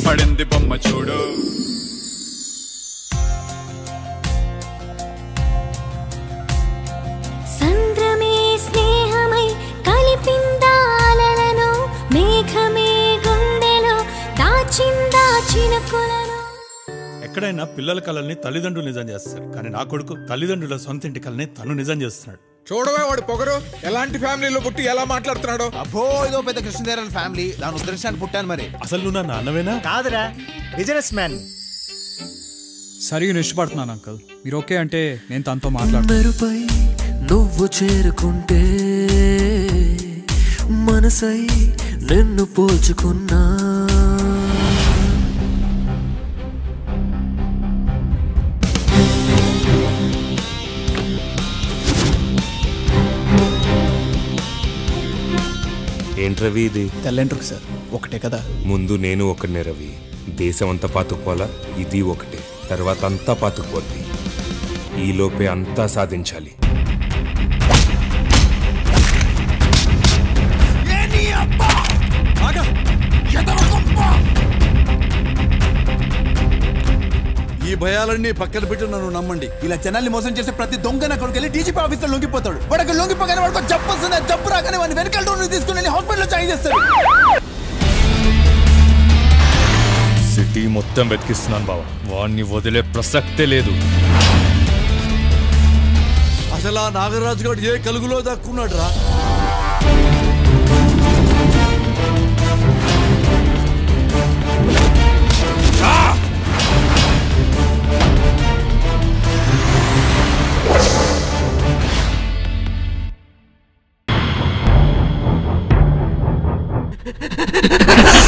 పడింది బొమ్మ చూడు. సంద్రమే స్నేహమై కలిపిందాలను, మేఘమే గుండెలో దాచిందా చినుకులను. ఎక్కడైనా పిల్లల కళల్ని తల్లిదండ్రులు నిజం చేస్తారు, కానీ నా కొడుకు తల్లిదండ్రుల సొంత ఇంటి కళని తను నిజం చేస్తున్నాడు. చూడవే వాడు పొగరు ఎలాంటి ఫ్యామిలీలో పుట్టి ఎలా మాట్లాడుతున్నాడు. అబ్బో ఇదో పెద్ద కృష్ణదేవరాయల ఫ్యామిలీ, దాని ఉద్దేశాన్ని పుట్టాను మరి. అసలు నువ్వు నా నాన్నవేనా? కాదురా, బిజినెస్ మ్యాన్. సరిగా ఇష్టపడుతున్నాను అంకల్. మీరు ఓకే అంటే నేను తనతో మాట్లాడతాను. నువ్వు చేరుకుంటే మనసై నిన్ను పోల్చుకున్నా. ఏంటి రవి ఇది? తెల్లంట్రుకు సార్, ఒకటే కదా. ముందు నేను ఒకనే రవి. దేశం అంతా పాతుకుపోవాలా, ఇది ఒకటే. తర్వాత అంతా పాతుకుపోద్ది. ఈలోపే అంతా సాధించాలి. ఈ భయాలన్నీ పక్కన పెట్టి నన్ను నమ్మండి. ఇలా జనాల్ని మోసం చేసే ప్రతి దొంగ నా కొడుకు వెళ్ళి డీజీపీ ఆఫీస్ లో లొంగిపోతాడు. వాడికి లొంగిపోగానే వాడికి జబ్బు వస్తుంది. జబ్బు రాగానే వాడిని వెనకాల డోర్ తీసుకుని వెళ్ళి హాస్పిటల్లో జాయిన్ చేస్తాడు. సిటీ మొత్తం వెతికిస్తున్నాను బావ, వాడిని వదిలే ప్రసక్తే లేదు. అసలు ఆ నాగరాజు గారు ఏ కలుగులో దక్కున్నాడు రా. Ha ha ha!